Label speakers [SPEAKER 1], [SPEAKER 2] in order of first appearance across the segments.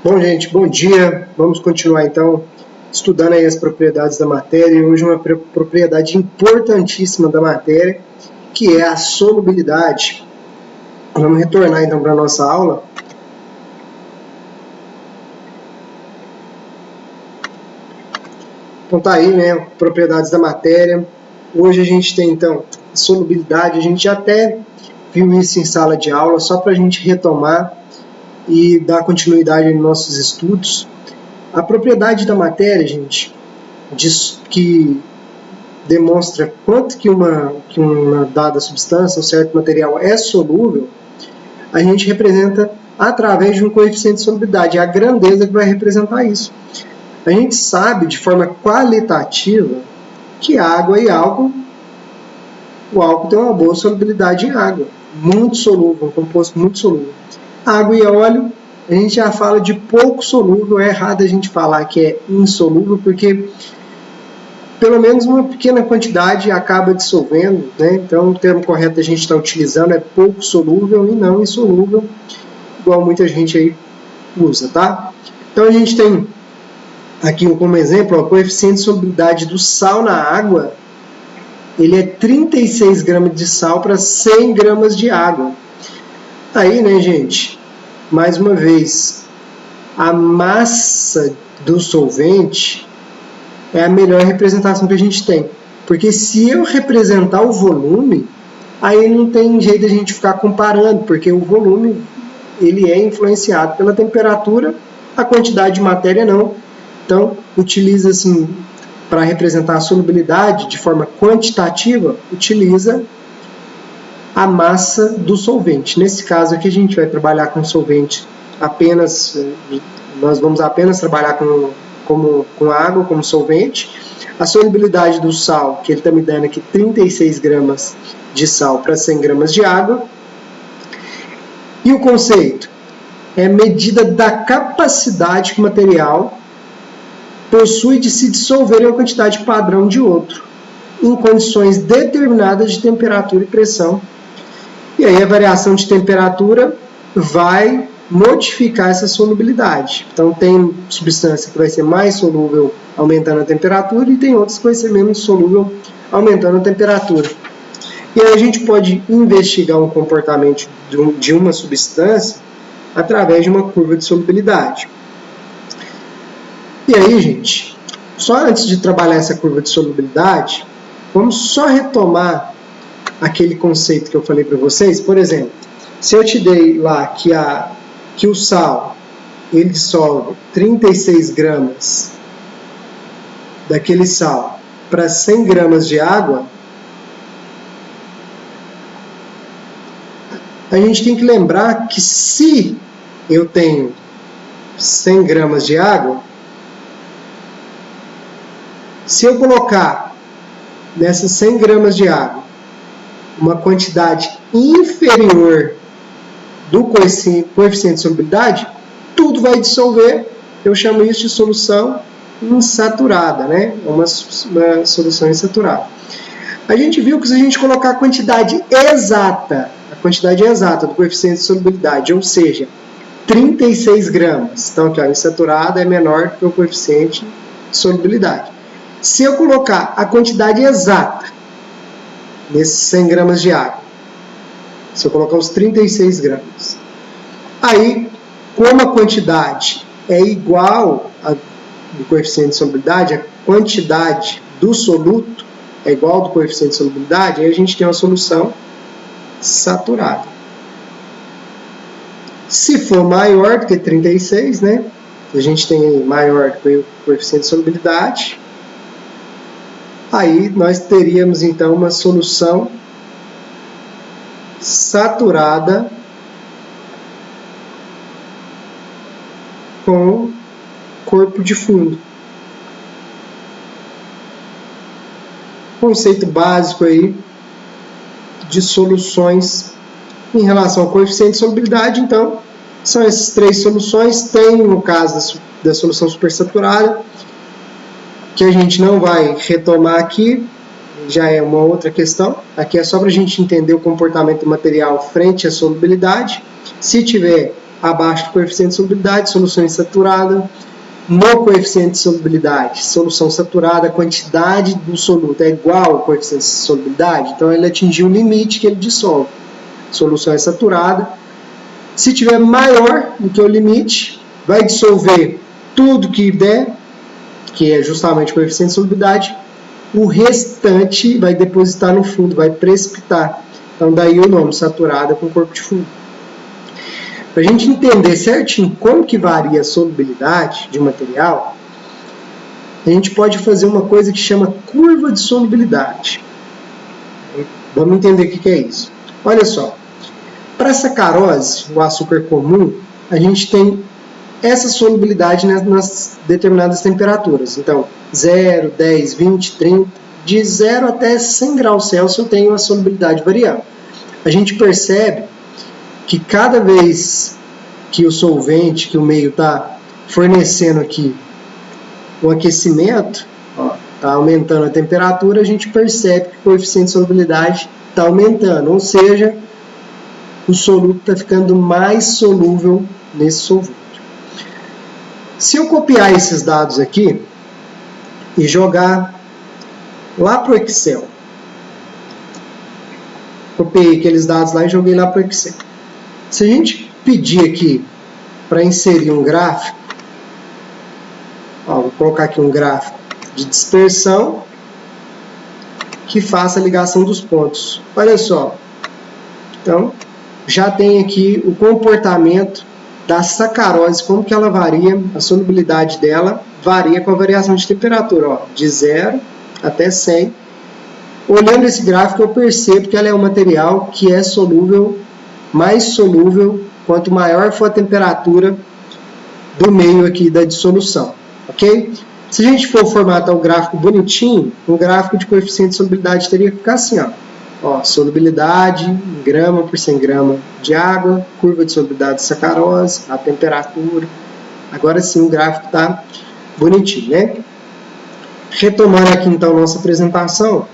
[SPEAKER 1] Bom, gente, bom dia. Vamos continuar, então, estudando aí as propriedades da matéria. E hoje uma propriedade importantíssima da matéria, que é a solubilidade. Vamos retornar, então, para a nossa aula. Então, tá aí, né, propriedades da matéria. Hoje a gente tem, então, a solubilidade. A gente já até viu isso em sala de aula, só para a gente retomar e dar continuidade nos nossos estudos. A propriedade da matéria, gente, que demonstra quanto que uma dada substância, um certo material é solúvel, a gente representa através de um coeficiente de solubilidade, é a grandeza que vai representar isso. A gente sabe de forma qualitativa que água e álcool, o álcool tem uma boa solubilidade em água, muito solúvel, um composto muito solúvel. Água e óleo, a gente já fala de pouco solúvel, é errado a gente falar que é insolúvel, porque pelo menos uma pequena quantidade acaba dissolvendo, né? Então o termo correto a gente está utilizando é pouco solúvel e não insolúvel, igual muita gente aí usa, tá? Então a gente tem aqui como exemplo, o coeficiente de solubilidade do sal na água, ele é 36 gramas de sal para 100 gramas de água. Aí, né, gente, mais uma vez, a massa do solvente é a melhor representação que a gente tem. Porque se eu representar o volume, aí não tem jeito de a gente ficar comparando, porque o volume ele é influenciado pela temperatura, a quantidade de matéria não. Então, utiliza assim, para representar a solubilidade de forma quantitativa, utiliza a massa do solvente. Nesse caso aqui a gente vai trabalhar com solvente apenas, nós vamos apenas trabalhar com água como solvente. A solubilidade do sal, que ele está me dando aqui 36 gramas de sal para 100 gramas de água. E o conceito é medida da capacidade que o material possui de se dissolver em uma quantidade padrão de outro, em condições determinadas de temperatura e pressão. E aí a variação de temperatura vai modificar essa solubilidade. Então tem substância que vai ser mais solúvel aumentando a temperatura e tem outras que vai ser menos solúvel aumentando a temperatura. E aí a gente pode investigar um comportamento de uma substância através de uma curva de solubilidade. E aí, gente, só antes de trabalhar essa curva de solubilidade, vamos só retomar aquele conceito que eu falei para vocês. Por exemplo, se eu te dei lá que o sal ele dissolve 36 gramas daquele sal para 100 gramas de água, a gente tem que lembrar que se eu tenho 100 gramas de água, se eu colocar nessas 100 gramas de água uma quantidade inferior do coeficiente de solubilidade, tudo vai dissolver. Eu chamo isso de solução insaturada, né? Uma solução insaturada. A gente viu que se a gente colocar a quantidade exata do coeficiente de solubilidade, ou seja, 36 gramas, então aqui, a insaturada é menor que o coeficiente de solubilidade. Se eu colocar a quantidade exata nesses 100 gramas de água, se eu colocar os 36 gramas, aí, como a quantidade é igual ao coeficiente de solubilidade, a quantidade do soluto é igual ao do coeficiente de solubilidade, aí a gente tem uma solução saturada. Se for maior do que 36, né, a gente tem maior do que o coeficiente de solubilidade, aí nós teríamos então uma solução saturada com corpo de fundo. Conceito básico aí de soluções em relação ao coeficiente de solubilidade, então, são essas três soluções. Tem no caso da solução supersaturada, que a gente não vai retomar aqui, já é uma outra questão. Aqui é só para a gente entender o comportamento do material frente à solubilidade. Se tiver abaixo do coeficiente de solubilidade, solução insaturada. No coeficiente de solubilidade, solução saturada, a quantidade do soluto é igual ao coeficiente de solubilidade, então ele atingiu o limite que ele dissolve. Solução é saturada. Se tiver maior do que o limite, vai dissolver tudo que der, que é justamente o coeficiente de solubilidade, o restante vai depositar no fundo, vai precipitar. Então daí o nome, saturada com corpo de fundo. Para a gente entender certinho como que varia a solubilidade de um material, a gente pode fazer uma coisa que chama curva de solubilidade. Vamos entender o que é isso. Olha só, para a sacarose, o açúcar comum, a gente tem essa solubilidade nas determinadas temperaturas. Então, 0, 10, 20, 30, de 0 até 100 graus Celsius eu tenho a solubilidade variável. A gente percebe que cada vez que o solvente, que o meio está fornecendo aqui o aquecimento, está aumentando a temperatura, a gente percebe que o coeficiente de solubilidade está aumentando, ou seja, o soluto está ficando mais solúvel nesse solvente. Se eu copiar esses dados aqui e jogar lá para o Excel, copiei aqueles dados lá e joguei lá para o Excel. Se a gente pedir aqui para inserir um gráfico, vou colocar aqui um gráfico de dispersão que faça a ligação dos pontos. Olha só, então já tem aqui o comportamento da sacarose, como que ela varia, a solubilidade dela varia com a variação de temperatura, de 0 até 100. Olhando esse gráfico eu percebo que ela é um material que é solúvel, mais solúvel quanto maior for a temperatura do meio aqui da dissolução, ok? Se a gente for formatar o gráfico bonitinho, o gráfico de coeficiente de solubilidade teria que ficar assim, solubilidade em grama por 100 gramas de água, curva de solubilidade de sacarose, a temperatura. Agora sim o gráfico está bonitinho, né? Retomando aqui então nossa apresentação,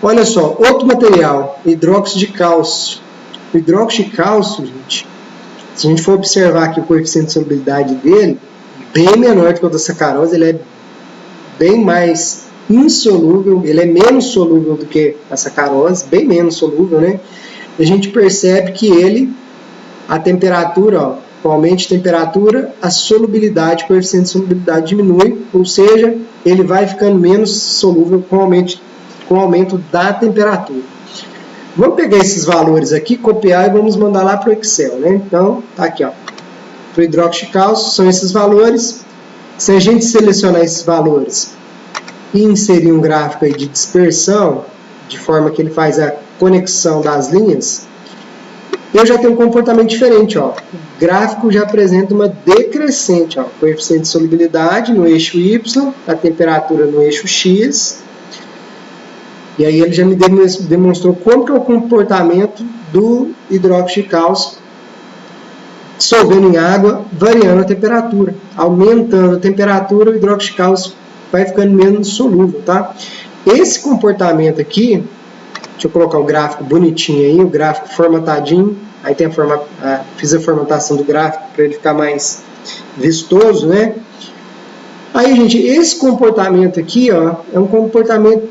[SPEAKER 1] olha só, outro material, hidróxido de cálcio. O hidróxido de cálcio, gente, se a gente for observar aqui o coeficiente de solubilidade dele, bem menor do que o da sacarose, ele é bem mais insolúvel, ele é menos solúvel do que a sacarose, bem menos solúvel, né? A gente percebe que ele, a temperatura, com o aumento de temperatura, a solubilidade, o coeficiente de solubilidade diminui, ou seja, ele vai ficando menos solúvel com o aumento da temperatura. Vamos pegar esses valores aqui, copiar e vamos mandar lá para o Excel, né? Então, tá aqui, para o hidróxido de cálcio, são esses valores. Se a gente selecionar esses valores e inserir um gráfico aí de dispersão, de forma que ele faz a conexão das linhas, eu já tenho um comportamento diferente, O gráfico já apresenta uma decrescente, coeficiente de solubilidade no eixo Y, a temperatura no eixo X. E aí ele já me demonstrou como que é o comportamento do hidróxido de cálcio dissolvendo em água, variando a temperatura. Aumentando a temperatura, o hidróxido de cálcio vai ficando menos solúvel, tá? Esse comportamento aqui, deixa eu colocar o gráfico bonitinho aí, o gráfico formatadinho, aí tem fiz a formatação do gráfico para ele ficar mais vistoso, né? Aí, gente, esse comportamento aqui, é um comportamento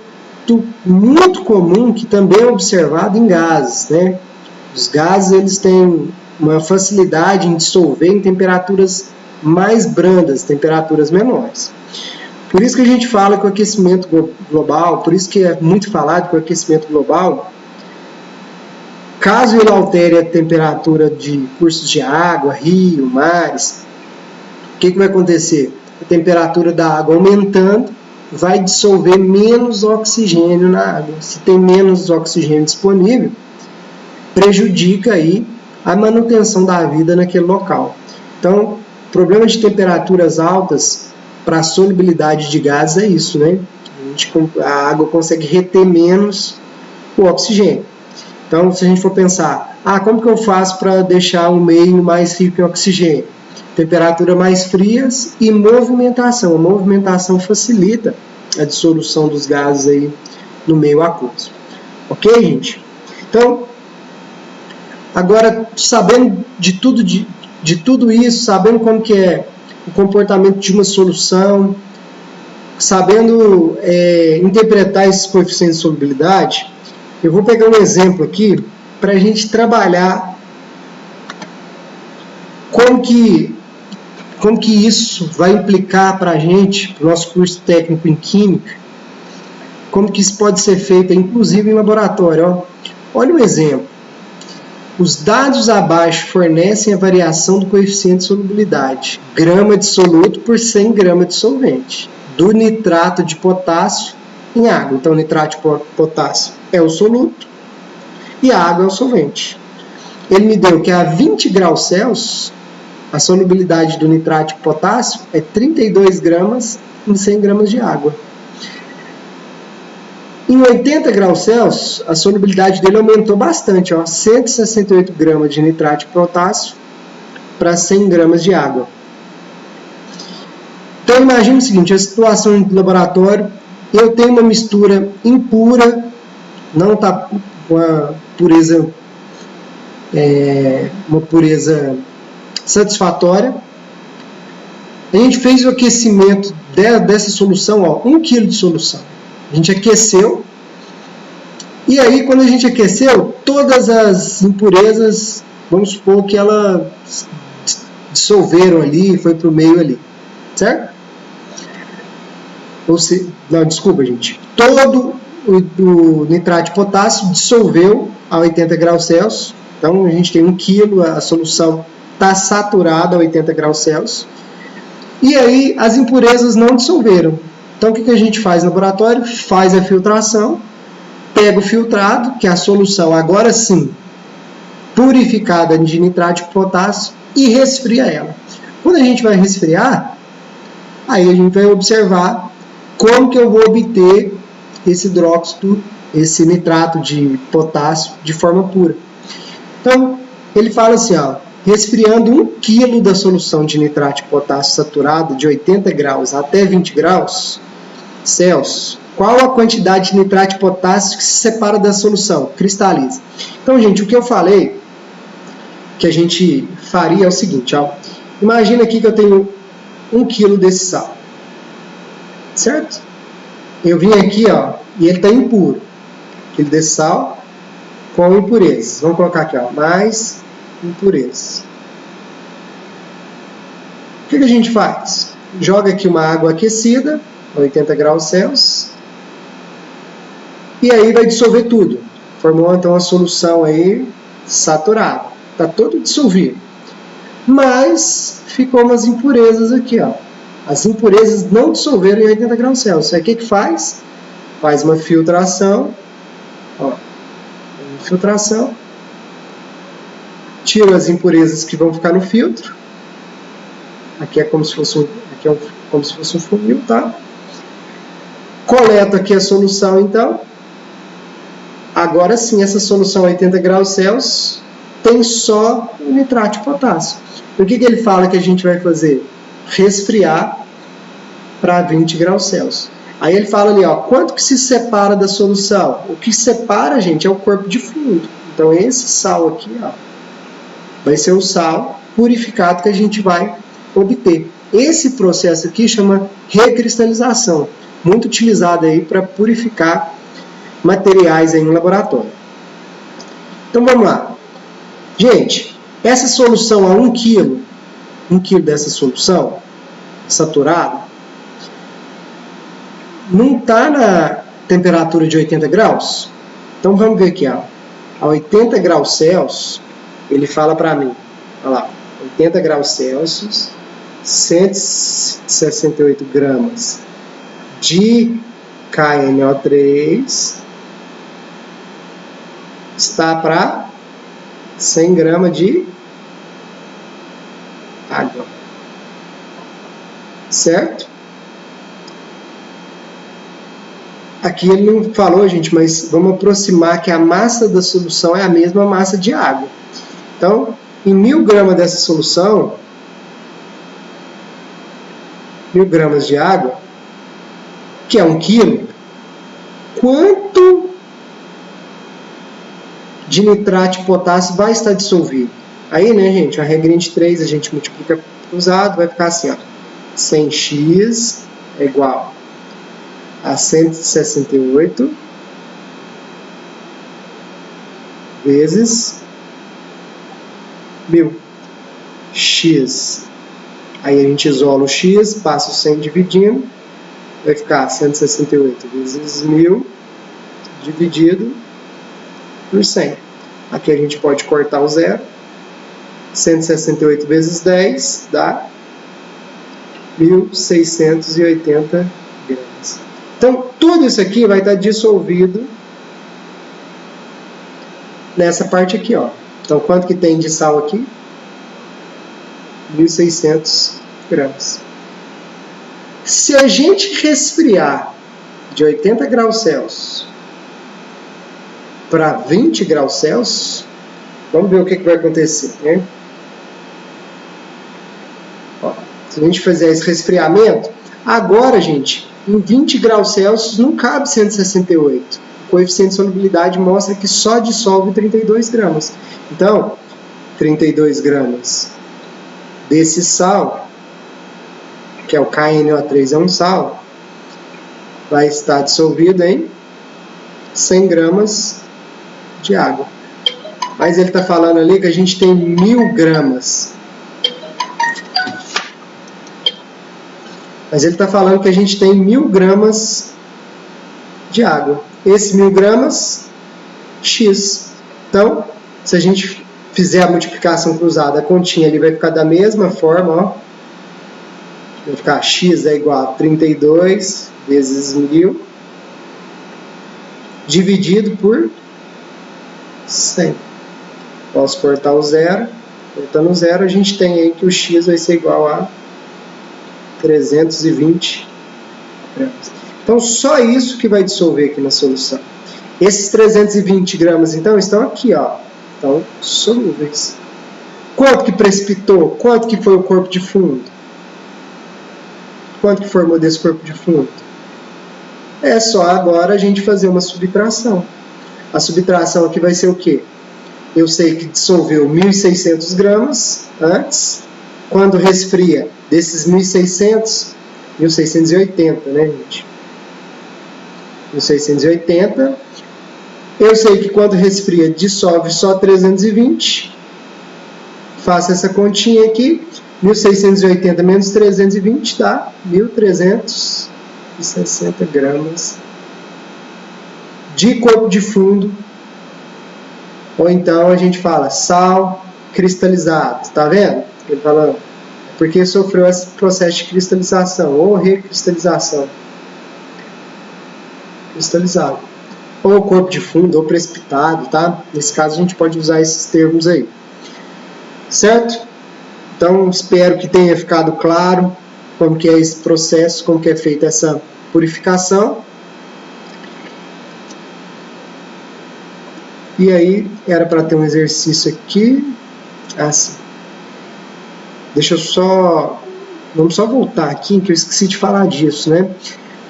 [SPEAKER 1] muito comum que também é observado em gases, né? Os gases, eles têm uma facilidade em dissolver em temperaturas mais brandas, temperaturas menores. Por isso que a gente fala que o aquecimento global, por isso que é muito falado que o aquecimento global, caso ele altere a temperatura de cursos de água, rio, mares, o que vai acontecer? A temperatura da água aumentando, vai dissolver menos oxigênio na água. Se tem menos oxigênio disponível, prejudica aí a manutenção da vida naquele local. Então, problema de temperaturas altas para a solubilidade de gases é isso, né? A água consegue reter menos o oxigênio. Então, se a gente for pensar, como que eu faço para deixar o meio mais rico em oxigênio? Temperatura mais frias e movimentação. A movimentação facilita a dissolução dos gases aí no meio aquoso. Ok, gente? Então, Agora, sabendo de tudo isso, sabendo como que é o comportamento de uma solução, sabendo interpretar esses coeficientes de solubilidade, eu vou pegar um exemplo aqui para a gente trabalhar como que isso vai implicar para a gente, para o nosso curso técnico em Química, como que isso pode ser feito, inclusive em laboratório. Ó. Olha um exemplo. Os dados abaixo fornecem a variação do coeficiente de solubilidade, grama de soluto por 100 gramas de solvente, do nitrato de potássio em água. Então, o nitrato de potássio é o soluto e a água é o solvente. Ele me deu que a 20 graus Celsius, a solubilidade do nitrato de potássio é 32 gramas em 100 gramas de água. Em 80 graus Celsius, a solubilidade dele aumentou bastante, ó, 168 gramas de nitrato de potássio para 100 gramas de água. Então, imagine o seguinte, a situação do laboratório, eu tenho uma mistura impura, não está com uma pureza satisfatória. A gente fez o aquecimento dessa solução, ó, 1 kg de solução. A gente aqueceu, e aí quando a gente aqueceu, todas as impurezas, vamos supor que elas dissolveram ali, foi para o meio ali, certo? Não, desculpa, gente. Todo o nitrato de potássio dissolveu a 80 graus Celsius, então a gente tem 1 kg, a solução está saturada a 80 graus Celsius, e aí as impurezas não dissolveram. Então, o que a gente faz no laboratório? Faz a filtração, pega o filtrado, que é a solução, agora sim, purificada de nitrato de potássio, e resfria ela. Quando a gente vai resfriar, aí a gente vai observar como que eu vou obter esse hidróxido, esse nitrato de potássio de forma pura. Então, ele fala assim, ó, resfriando 1 kg da solução de nitrato de potássio saturado de 80 graus até 20 graus Celsius, qual a quantidade de nitrato de potássio que se separa da solução? Cristaliza. Então, gente, o que eu falei que a gente faria é o seguinte, ó, imagina aqui que eu tenho 1 kg desse sal, certo? Eu vim aqui, ó, e ele está impuro. 1 kg desse sal com impurezas. Vamos colocar aqui, ó, mais impurezas. O que a gente faz? Joga aqui uma água aquecida, 80 graus Celsius, e aí vai dissolver tudo. Formou então a solução aí saturada. Está todo dissolvido. Mas ficou umas impurezas aqui, ó. As impurezas não dissolveram em 80 graus Celsius. Aí o que faz? Faz uma filtração, ó, filtração, tira as impurezas que vão ficar no filtro. Aqui é como se fosse um funil, tá? Coleto aqui a solução, então. Agora sim, essa solução a 80 graus Celsius tem só o nitrato de potássio. O que ele fala que a gente vai fazer? Resfriar para 20 graus Celsius. Aí ele fala ali, ó, quanto que se separa da solução? O que separa, gente, é o corpo de fundo. Então, esse sal aqui, ó, vai ser o sal purificado que a gente vai obter. Esse processo aqui chama recristalização, muito utilizado aí para purificar materiais aí no laboratório. Então, vamos lá. Gente, essa solução a 1 kg, 1 kg dessa solução saturada, não está na temperatura de 80 graus? Então, vamos ver aqui, ó. A 80 graus Celsius, ele fala para mim, olha lá, 80 graus Celsius, 168 gramas de KNO3 está para 100 gramas de água. Certo? Aqui ele não falou, gente, mas vamos aproximar que a massa da solução é a mesma massa de água. Então, em 1000 gramas dessa solução, 1000 gramas de água, que é 1 quilo, quanto de nitrato de potássio vai estar dissolvido. Aí, né, gente, a regrinha de 3 a gente multiplica cruzado, vai ficar assim, ó. 100x é igual a 168 vezes 1000. X. Aí a gente isola o x, passa o 100 dividindo, vai ficar 168 vezes 1000 dividido por 100. Aqui a gente pode cortar o zero. 168 vezes 10 dá 1.680 gramas. Então, tudo isso aqui vai estar dissolvido nessa parte aqui, ó. Então, quanto que tem de sal aqui? 1.600 gramas. Se a gente resfriar de 80 graus Celsius para 20 graus Celsius, vamos ver o que vai acontecer, né? Ó, se a gente fizer esse resfriamento, agora, gente, em 20 graus Celsius não cabe 168. O coeficiente de solubilidade mostra que só dissolve 32 gramas. Então, 32 gramas desse sal, que é o KNO3, é um sal, vai estar dissolvido em 100 gramas de água. Mas ele está falando ali que a gente tem 1000 gramas. Mas ele está falando que a gente tem 1000 gramas de água. Esses 1000 gramas, X. Então, se a gente fizer a multiplicação cruzada, a continha ali vai ficar da mesma forma, ó. Vai ficar X é igual a 32 vezes 1000 dividido por 100. Posso cortar o zero. Cortando o zero, a gente tem aí que o X vai ser igual a 320 gramas. Então, só isso que vai dissolver aqui na solução. Esses 320 gramas, então, estão aqui, ó. Estão solúveis. Quanto que precipitou? Quanto que foi o corpo de fundo? Quanto que formou desse corpo de fundo? É só agora a gente fazer uma subtração. A subtração aqui vai ser o quê? Eu sei que dissolveu 1.600 gramas antes. Quando resfria, desses 1.600, 1.680, né, gente? 1.680. Eu sei que quando resfria, dissolve só 320. Faço essa continha aqui. 1.680 menos 320 dá 1.360 gramas de corpo de fundo. Ou então a gente fala sal cristalizado. Tá vendo? Ele falando. Porque sofreu esse processo de cristalização ou recristalização. Cristalizado. Ou corpo de fundo, ou precipitado, tá? Nesse caso a gente pode usar esses termos aí. Certo? Então, espero que tenha ficado claro como que é esse processo, como que é feita essa purificação. E aí, era para ter um exercício aqui, assim. Deixa eu só... Vamos só voltar aqui, que eu esqueci de falar disso, né?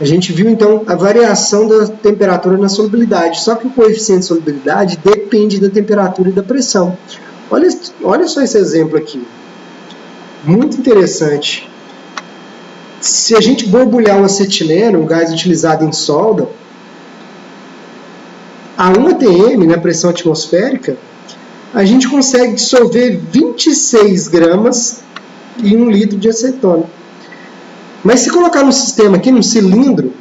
[SPEAKER 1] A gente viu, então, a variação da temperatura na solubilidade. Só que o coeficiente de solubilidade depende da temperatura e da pressão. Olha só esse exemplo aqui. Muito interessante. Se a gente borbulhar o acetileno, um gás utilizado em solda, a 1 atm, na pressão atmosférica, a gente consegue dissolver 26 gramas em 1 litro de acetona. Mas se colocar no sistema aqui, num cilindro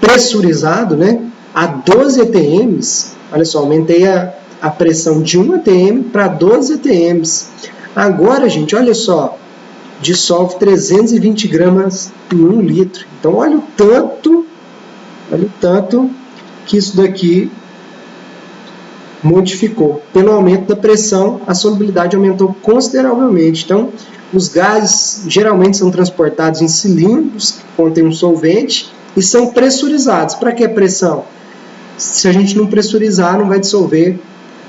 [SPEAKER 1] pressurizado, né, a 12 atms, olha só, aumentei a pressão de 1 atm para 12 atms. Agora, gente, olha só, dissolve 320 gramas em 1 litro. Então, olha o tanto que isso daqui modificou. Pelo aumento da pressão, a solubilidade aumentou consideravelmente. Então, os gases geralmente são transportados em cilindros que contêm um solvente e são pressurizados. Para que pressão? Se a gente não pressurizar, não vai dissolver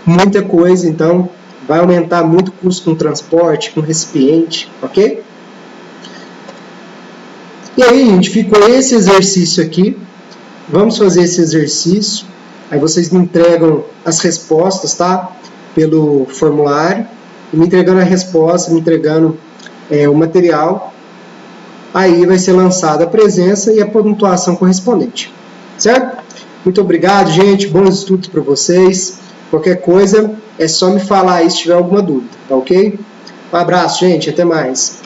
[SPEAKER 1] muita coisa, então vai aumentar muito o custo com transporte, com recipiente, ok? E aí, gente, ficou esse exercício aqui. Vamos fazer esse exercício. Aí vocês me entregam as respostas, tá? Pelo formulário, e me entregando a resposta, me entregando o material, aí vai ser lançada a presença e a pontuação correspondente, certo? Muito obrigado, gente, bons estudos para vocês. Qualquer coisa é só me falar aí se tiver alguma dúvida, tá ok? Um abraço, gente, até mais.